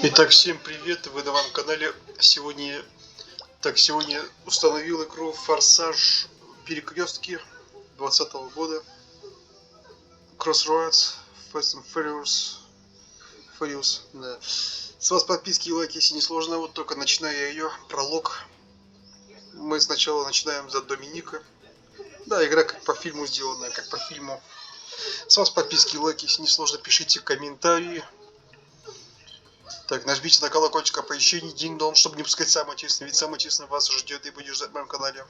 Итак, всем привет! Вы на моем канале. Сегодня установил игру «Форсаж. Перекрёстки» 2020 года. Crossroads, Fast and Furious, да. С вас подписки и лайки, если не сложно. Вот только начинаю я ее. Пролог. Мы сначала начинаем за Доминика. Да, игра как по фильму сделанная, как по фильму. С вас подписки и лайки, если не сложно, пишите комментарии. Так, нажмите на колокольчик оповещений, динг-дон, чтобы не пускать самое интересное, ведь самое интересное вас ждет и будет ждать в моем канале.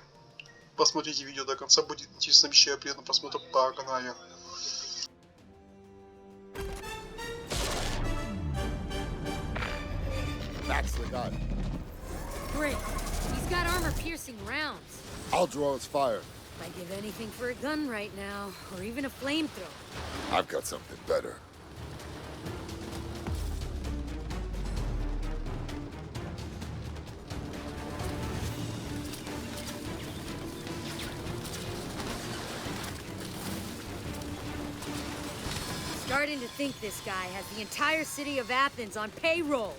Посмотрите видео до конца, будет интересно, обещаю, приятного просмотра, погнали. That's the guy. Great. He's got armor-piercing rounds. I'll draw his fire. I'd give anything for a gun right now, or even a flamethrower. I've got something better. Starting to think this guy has the entire city of Athens on payroll.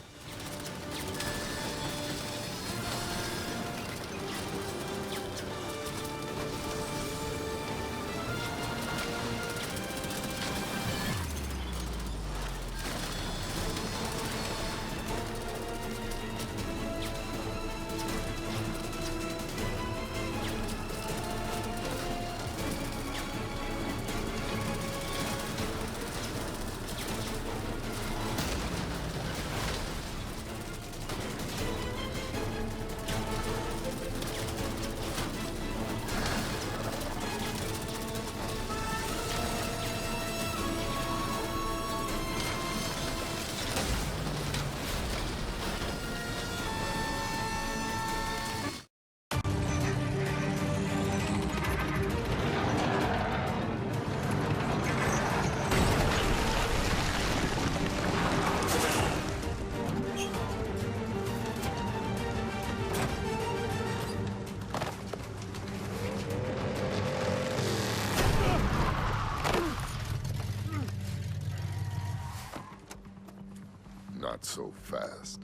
Not so fast.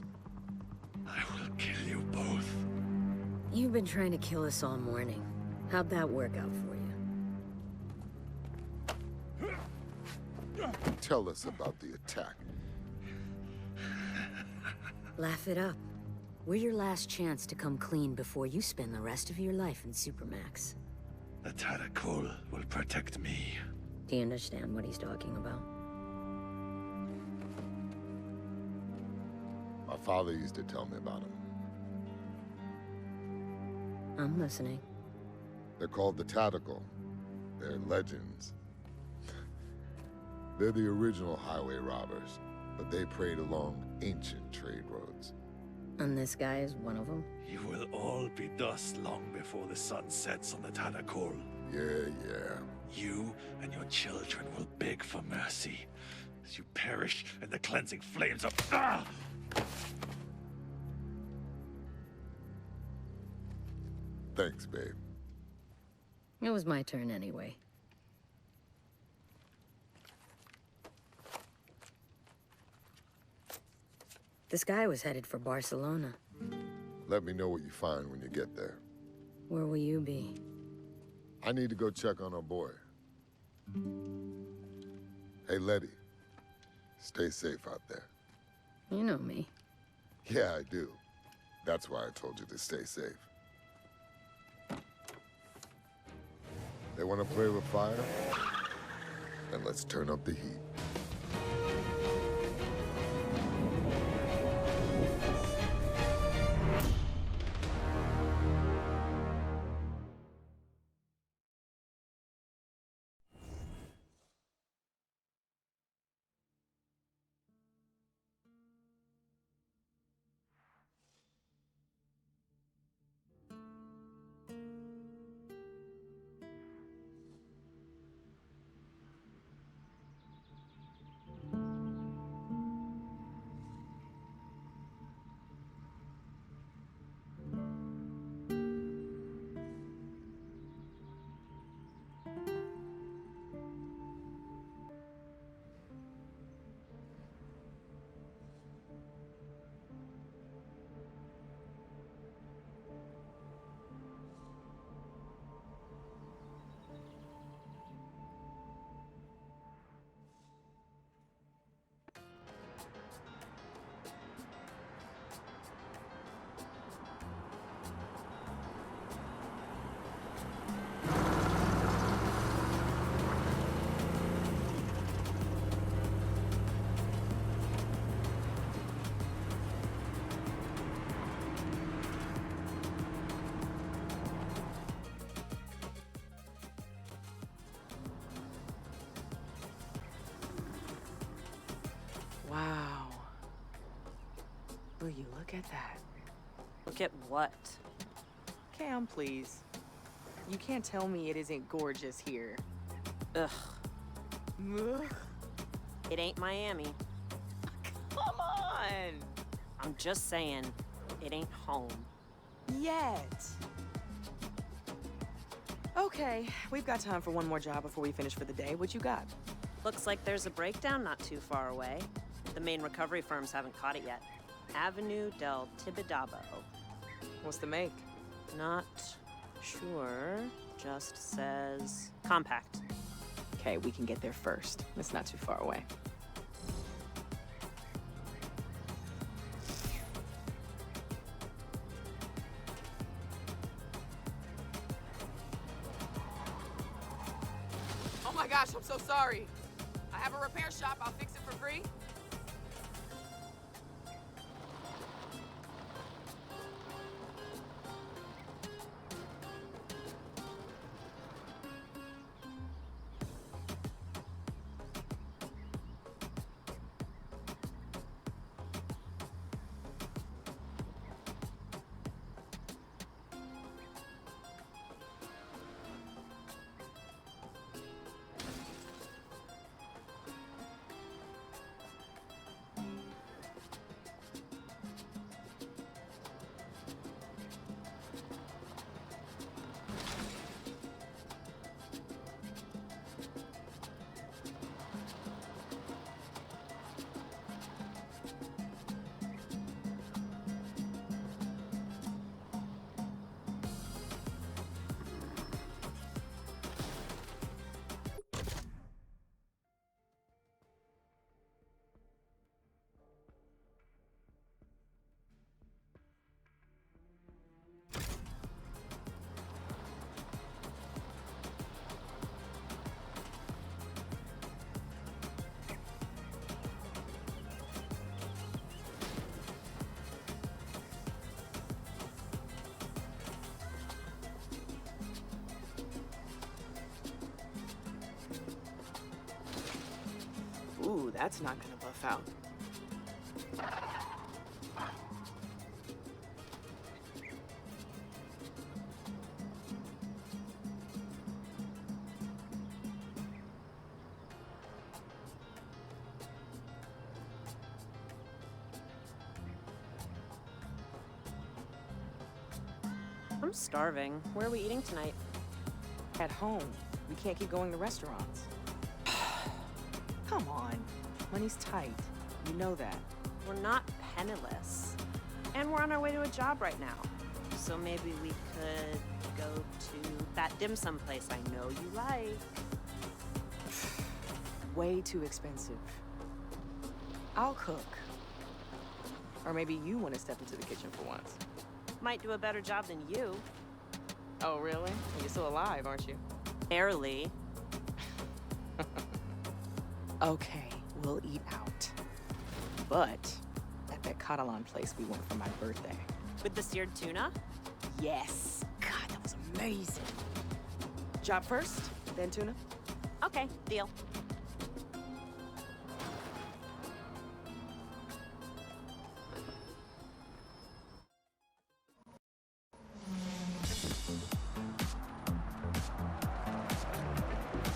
I will kill you both. You've been trying to kill us all morning. How'd that work out for you? Tell us about the attack. Laugh it up. We're your last chance to come clean before you spend the rest of your life in Supermax. The Taracol will protect me. Do you understand what he's talking about? My father used to tell me about them. I'm listening. They're called the Tactical. They're legends. They're the original highway robbers, but they preyed along ancient trade roads. And this guy is one of them? You will all be dust long before the sun sets on the Taracol. Yeah. You and your children will beg for mercy as you perish in the cleansing flames of... Ah! Thanks, babe. It was my turn anyway. This guy was headed for Barcelona. Let me know what you find when you get there. Where will you be? I need to go check on our boy. Hey, Letty. Stay safe out there. You know me. Yeah, I do. That's why I told you to stay safe. They want to play with fire? Then let's turn up the heat. Wow. Will you look at that? Look at what? Cam, please. You can't tell me it isn't gorgeous here. Ugh. Ugh. It ain't Miami. Come on! I'm just saying, it ain't home. Yet. Okay, we've got time for one more job before we finish for the day. What you got? Looks like there's a breakdown not too far away. The main recovery firms haven't caught it yet. Avenue del Tibidabo. What's the make? Not sure. Just says compact. Okay, we can get there first. It's not too far away. Oh my gosh, I'm so sorry. I have a repair shop. I'll fix it for free. Ooh, that's not gonna buff out. I'm starving. Where are we eating tonight? At home, we can't keep going to restaurants. Come on, money's tight. You know that. We're not penniless. And we're on our way to a job right now. So maybe we could go to that dim sum place I know you like. Way too expensive. I'll cook. Or maybe you want to step into the kitchen for once. Might do a better job than you. Oh, really? You're still alive, aren't you? Barely. Okay, we'll eat out. But at that Catalan place we went for my birthday. With the seared tuna? Yes. God, that was amazing. Job first, then tuna? Okay, deal.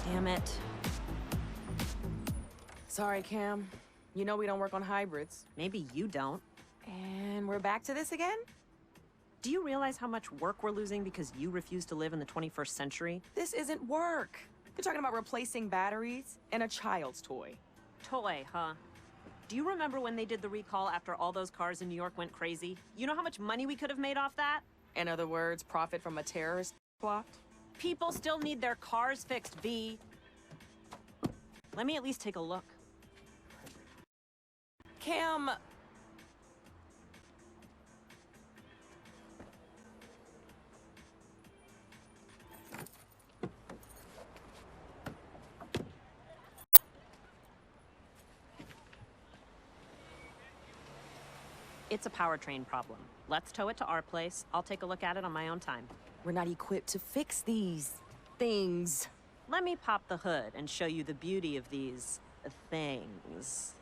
Damn it. Sorry, Cam. You know we don't work on hybrids. Maybe you don't. And we're back to this again? Do you realize how much work we're losing because you refuse to live in the 21st century? This isn't work. You're talking about replacing batteries and a child's toy. Toy, huh? Do you remember when they did the recall after all those cars in New York went crazy? You know how much money we could have made off that? In other words, profit from a terrorist plot? People still need their cars fixed, V. Let me at least take a look. Cam... It's a powertrain problem. Let's tow it to our place. I'll take a look at it on my own time. We're not equipped to fix these things. Let me pop the hood and show you the beauty of these things.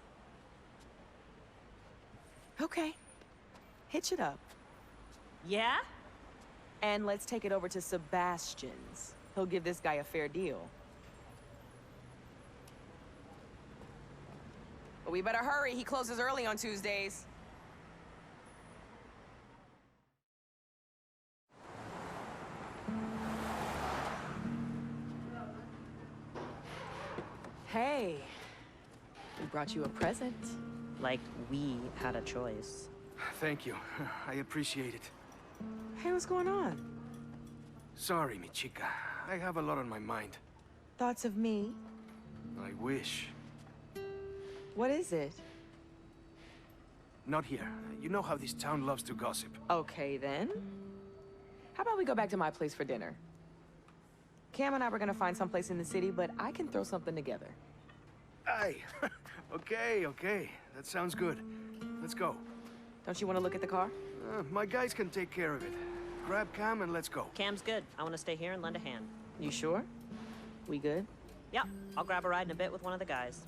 Okay. Hitch it up. Yeah? And let's take it over to Sebastian's. He'll give this guy a fair deal. But we better hurry. He closes early on Tuesdays. Hey, we brought you a present. Like we had a choice. Thank you. I appreciate it. Hey, what's going on? Sorry, mi chica. I have a lot on my mind. Thoughts of me? I wish. What is it? Not here. You know how this town loves to gossip. Okay, then. How about we go back to my place for dinner? Cam and I were gonna find someplace in the city, but I can throw something together. Aye. Okay. That sounds good. Let's go. Don't you want to look at the car? My guys can take care of it. Grab Cam and let's go. Cam's good. I want to stay here and lend a hand. You sure? We good? Yep, I'll grab a ride in a bit with one of the guys.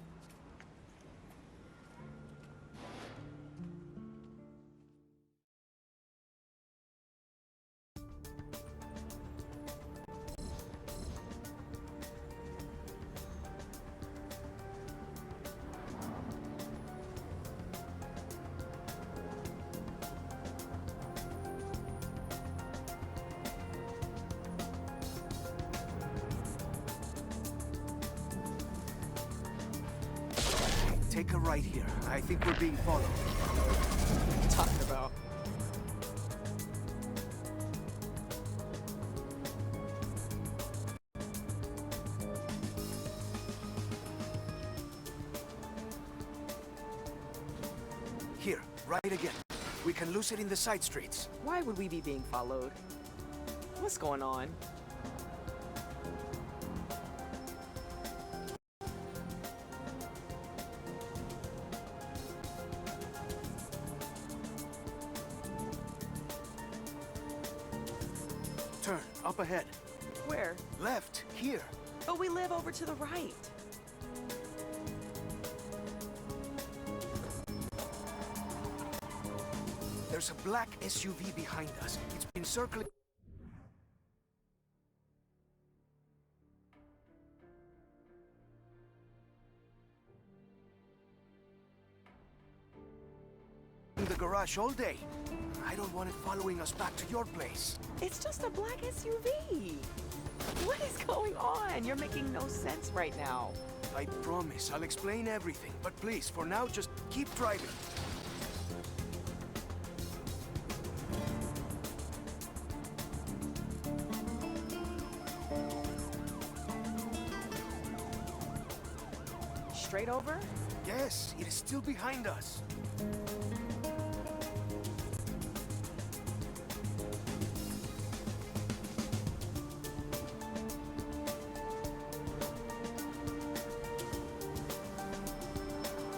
Take a right here. I think we're being followed. Talking about. Here, right again. We can lose it in the side streets. Why would we be being followed? What's going on? Turn, up ahead. Where? Left, here. But we live over to the right. There's a black SUV behind us. It's been circling. In the garage all day. I don't want it following us back to your place. It's just a black SUV. What is going on? You're making no sense right now. I promise I'll explain everything, but please, for now, just keep driving. Straight over? Yes, it is still behind us.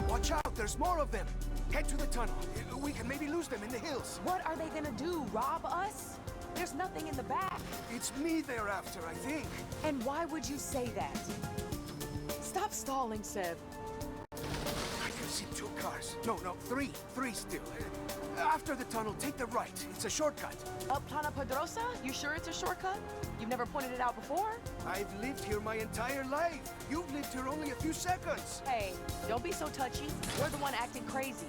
Watch out, there's more of them. Head to the tunnel. We can maybe lose them in the hills. What are they gonna do? Rob us? There's nothing in the back. It's me they're after, I think. And why would you say that? Stop stalling, Seb. I can see 2 cars. No, 3. 3 still. After the tunnel, take the right. It's a shortcut. Up Plana Pedrosa? You sure it's a shortcut? You've never pointed it out before? I've lived here my entire life. You've lived here only a few seconds. Hey, don't be so touchy. You're the one acting crazy.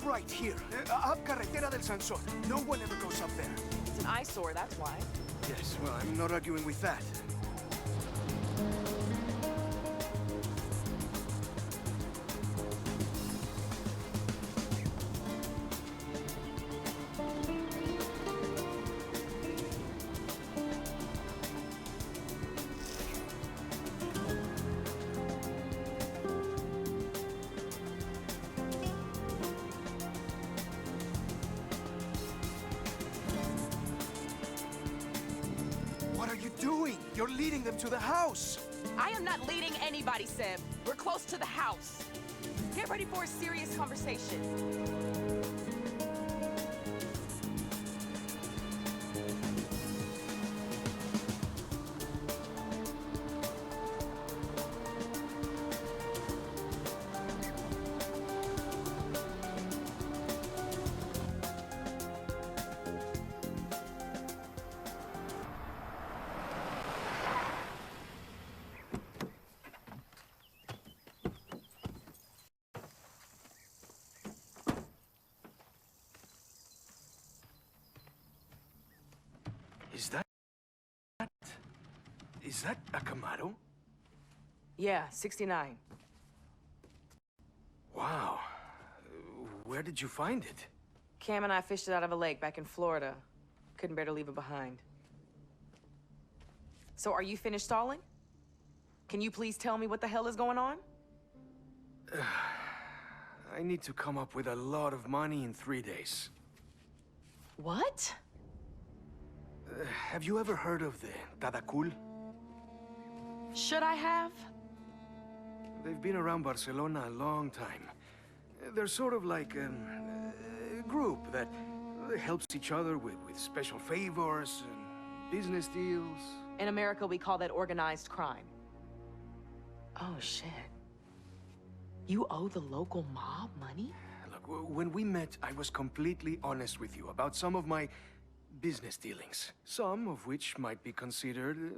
Right here, up Carretera del Sansón. No one ever goes up there. It's an eyesore, that's why. Yes, well, I'm not arguing with that. doing? You're leading them to the house. I am not leading anybody, Seb. We're close to the house. Get ready for a serious conversation. Is that a Camaro? Yeah, 69. Wow. Where did you find it? Cam and I fished it out of a lake back in Florida. Couldn't bear to leave it behind. So are you finished stalling? Can you please tell me what the hell is going on? I need to come up with a lot of money in 3 days. What? Have you ever heard of the Tadakul? Should I have? They've been around Barcelona a long time. They're sort of like a group that helps each other with special favors and business deals. In America, we call that organized crime. Oh, shit. You owe the local mob money? Look, when we met, I was completely honest with you about some of my business dealings. Some of which might be considered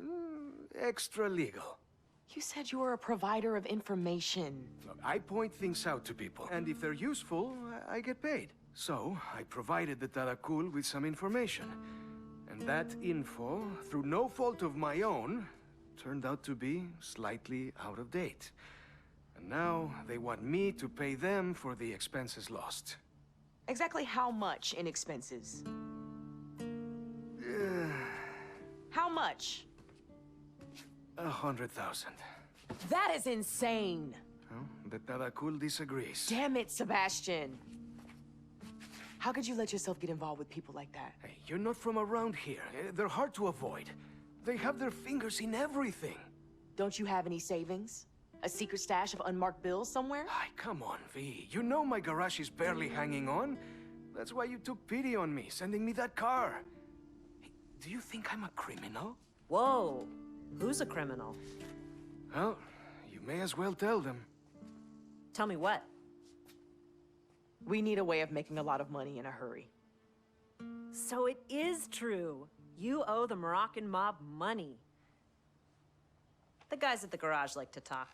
extra legal. You said you were a provider of information. Look, I point things out to people, and if they're useful, I get paid. So, I provided the Tadakul with some information. And that info, through no fault of my own, turned out to be slightly out of date. And now, they want me to pay them for the expenses lost. Exactly how much in expenses? How much? 100,000. That is insane. Well, the Tadakul disagrees. Damn it, Sebastian. How could you let yourself get involved with people like that? Hey, you're not from around here. They're hard to avoid. They have their fingers in everything. Don't you have any savings? A secret stash of unmarked bills somewhere? Ay, come on, V. You know my garage is barely hanging on. That's why you took pity on me, sending me that car. Hey, do you think I'm a criminal? Whoa. Who's a criminal? Well, you may as well tell them. Tell me what? We need a way of making a lot of money in a hurry. So it is true. You owe the Moroccan mob money. The guys at the garage like to talk.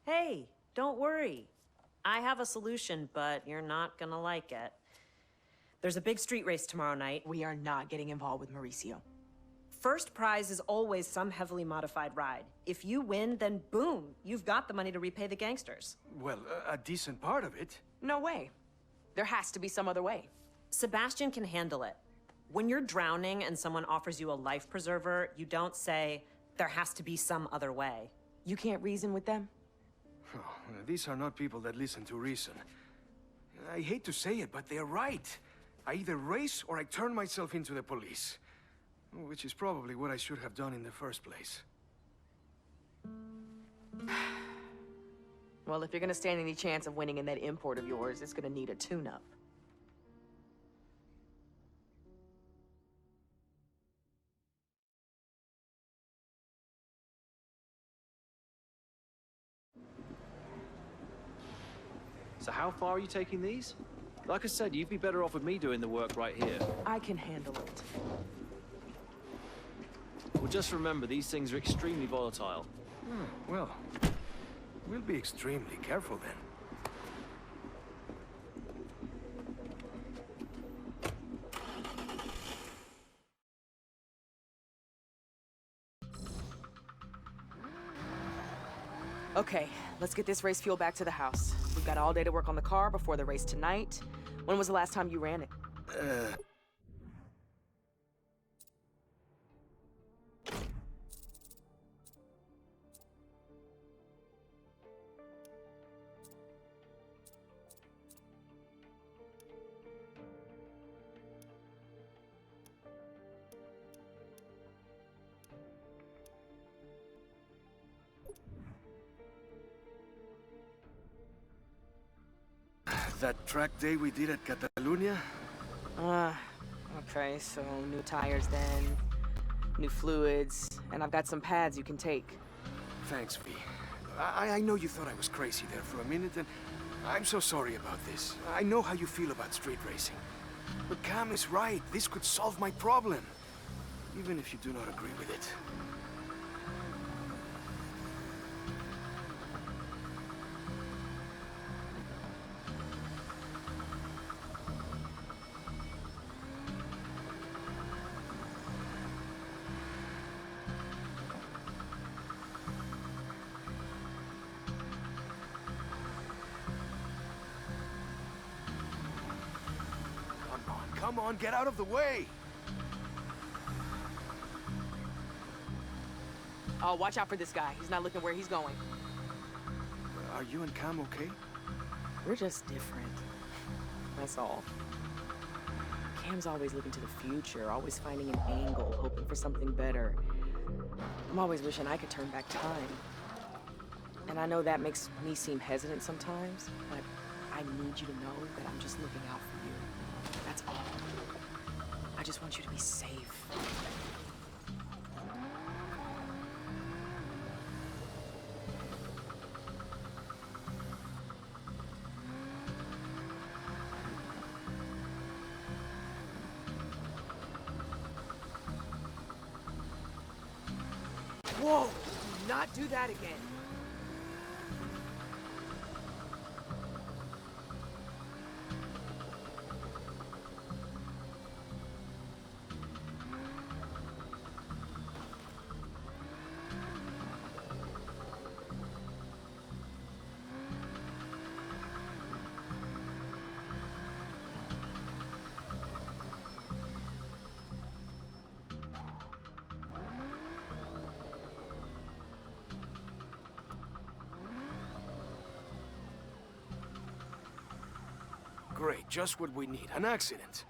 Hey, don't worry. I have a solution, but you're not gonna like it. There's a big street race tomorrow night. We are not getting involved with Mauricio. First prize is always some heavily modified ride. If you win, then boom, you've got the money to repay the gangsters. Well, a decent part of it. No way. There has to be some other way. Sebastian can handle it. When you're drowning and someone offers you a life preserver, you don't say, there has to be some other way. You can't reason with them? Oh, these are not people that listen to reason. I hate to say it, but they're right. I either race or I turn myself into the police. Which is probably what I should have done in the first place. Well, if you're gonna stand any chance of winning in that import of yours, it's gonna need a tune-up. So how far are you taking these? Like I said, you'd be better off with me doing the work right here. I can handle it. Well, just remember, these things are extremely volatile. Well, we'll be extremely careful then. Okay, let's get this race fuel back to the house. We've got all day to work on the car before the race tonight. When was the last time you ran it? That track day we did at Catalunya? Okay, so new tires then, new fluids, and I've got some pads you can take. Thanks, V. I know you thought I was crazy there for a minute, and I'm so sorry about this. I know how you feel about street racing. But Cam is right. This could solve my problem. Even if you do not agree with it. Come on, get out of the way! Oh, watch out for this guy. He's not looking where he's going. Are you and Cam okay? We're just different. That's all. Cam's always looking to the future, always finding an angle, hoping for something better. I'm always wishing I could turn back time. And I know that makes me seem hesitant sometimes, but I need you to know that I'm just looking out for you. That's all. I just want you to be safe. Whoa! Do not do that again. Great, just what we need. An accident.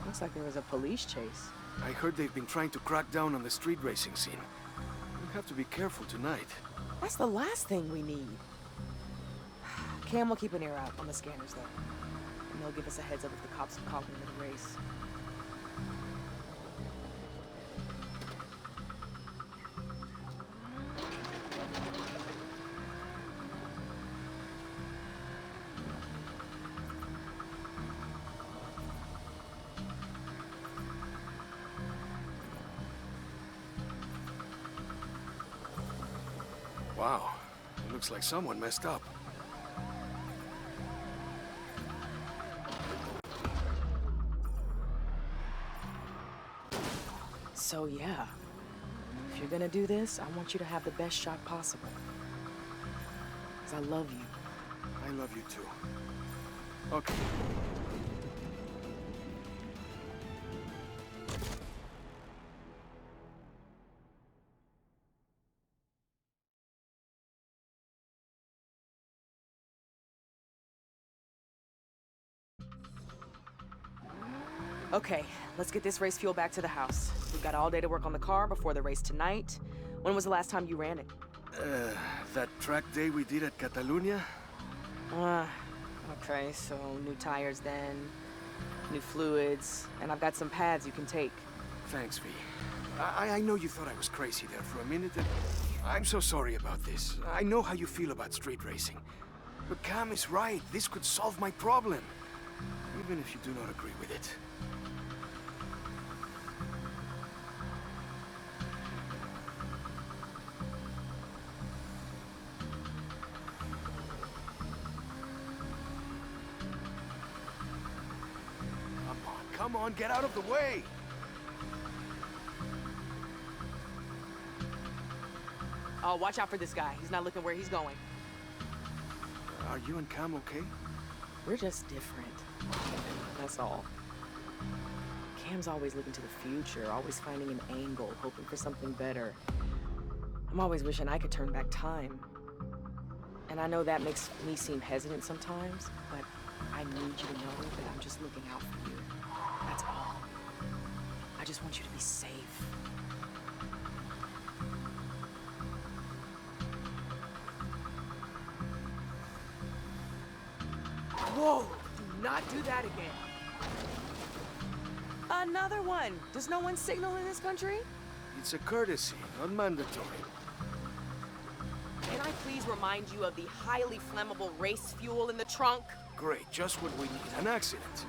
Looks like there was a police chase. I heard they've been trying to crack down on the street racing scene. We have to be careful tonight. That's the last thing we need. Cam will keep an ear out on the scanners, though. And they'll give us a heads up if the cops are calling into the race. Wow, it looks like someone messed up. So yeah, if you're gonna do this, I want you to have the best shot possible. 'Cause I love you. I love you too. Okay. Okay, let's get this race fuel back to the house. We've got all day to work on the car before the race tonight. When was the last time you ran it? That track day we did at Catalunya? Okay, so new tires then, new fluids, and I've got some pads you can take. Thanks, V. I know you thought I was crazy there for a minute, and I'm so sorry about this. I know how you feel about street racing. But Cam is right. This could solve my problem. Even if you do not agree with it. Come on, get out of the way! Oh, watch out for this guy. He's not looking where he's going. Are you and Cam okay? We're just different. That's all. Cam's always looking to the future, always finding an angle, hoping for something better. I'm always wishing I could turn back time. And I know that makes me seem hesitant sometimes, but I need you to know that I'm just looking out for you. That's all. I just want you to be safe. Whoa! Do not do that again. Another one! Does no one signal in this country? It's a courtesy, not mandatory. Can I please remind you of the highly flammable race fuel in the trunk? Great, just what we need. An accident.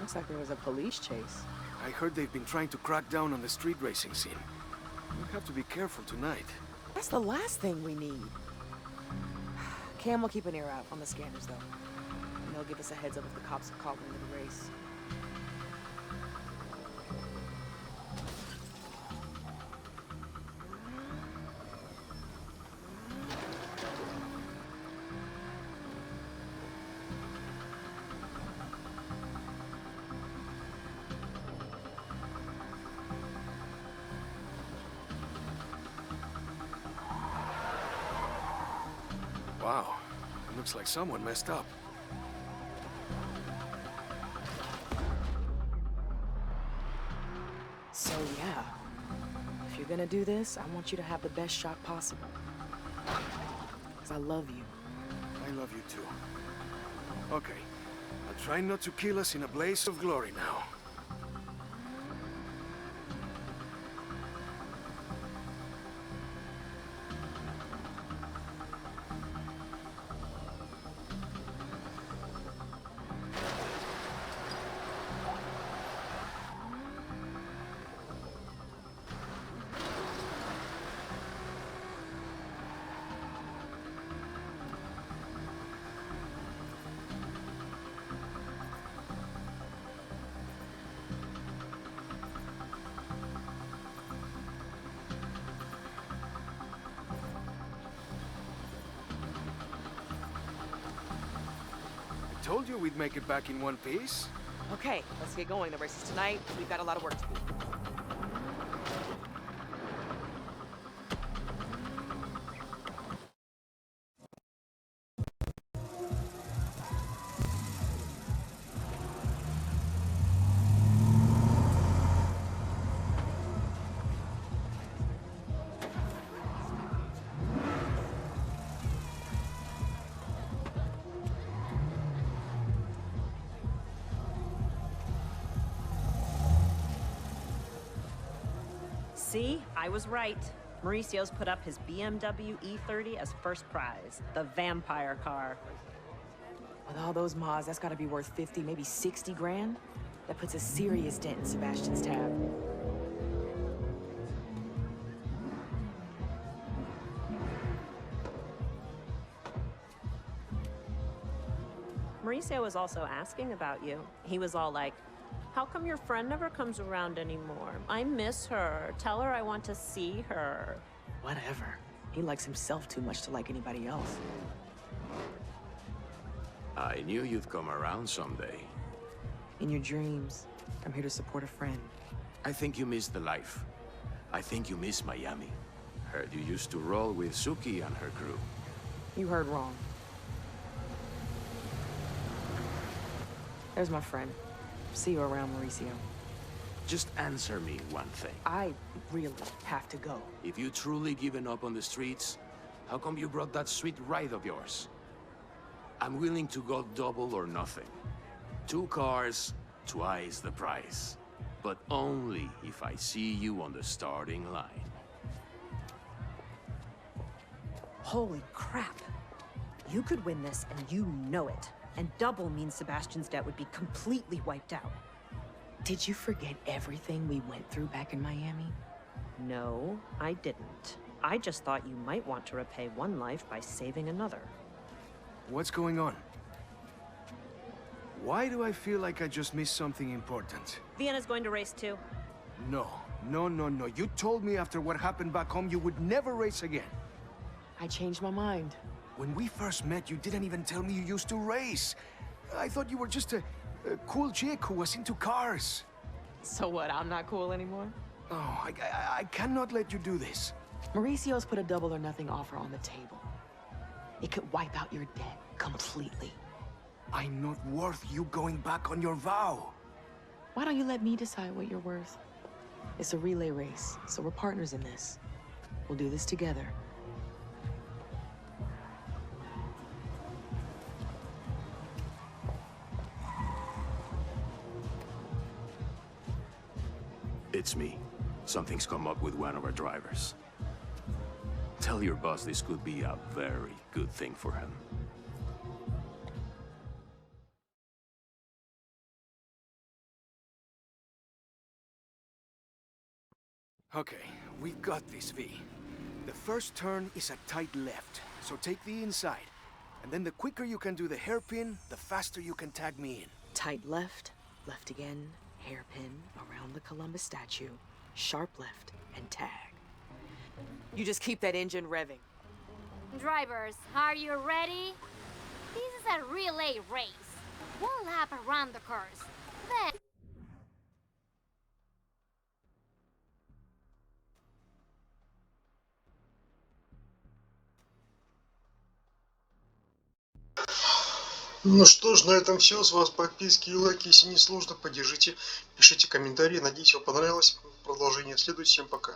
Looks like there was a police chase. I heard they've been trying to crack down on the street racing scene. We'll have to be careful tonight. That's the last thing we need. Cam will keep an ear out on the scanners, though. And they'll give us a heads up if the cops are calling into the race. Wow, it looks like someone messed up. So yeah, if you're gonna do this, I want you to have the best shot possible. Because I love you. I love you too. Okay, I'll try not to kill us in a blaze of glory now. Told you we'd make it back in one piece. Okay, let's get going. The race is tonight. We've got a lot of work to do. See, I was right. Mauricio's put up his BMW E30 as first prize, the vampire car. With all those mods, that's gotta be worth 50, maybe 60 grand. That puts a serious dent in Sebastian's tab. Mauricio was also asking about you. He was all like, how come your friend never comes around anymore? I miss her. Tell her I want to see her. Whatever. He likes himself too much to like anybody else. I knew you'd come around someday. In your dreams, I'm here to support a friend. I think you miss the life. I think you miss Miami. Heard you used to roll with Suki and her crew. You heard wrong. There's my friend. See you around, Mauricio. Just answer me one thing. I really have to go. If you truly given up on the streets, how come you brought that sweet ride of yours? I'm willing to go double or nothing. 2 cars, twice the price. But only if I see you on the starting line. Holy crap. You could win this, and you know it. And double means Sebastian's debt would be completely wiped out. Did you forget everything we went through back in Miami? No, I didn't. I just thought you might want to repay one life by saving another. What's going on? Why do I feel like I just missed something important? Vienna's going to race too. No. You told me after what happened back home you would never race again. I changed my mind. When we first met, you didn't even tell me you used to race. I thought you were just a cool chick who was into cars. So what, I'm not cool anymore? Oh, I cannot let you do this. Mauricio's put a double or nothing offer on the table. It could wipe out your debt completely. I'm not worth you going back on your vow. Why don't you let me decide what you're worth? It's a relay race, so we're partners in this. We'll do this together. It's me. Something's come up with one of our drivers. Tell your boss this could be a very good thing for him. Okay, we've got this, V. The first turn is a tight left, so take the inside. And then the quicker you can do the hairpin, the faster you can tag me in. Tight left, left again, hairpin around the Columbus statue, sharp left, and tag. You just keep that engine revving. Drivers, are you ready? This is a relay race. One lap around the course. Then... Ну что ж, на этом все. С вас подписки и лайки. Если не сложно, поддержите, пишите комментарии. Надеюсь, вам понравилось. Продолжение следует. Всем пока.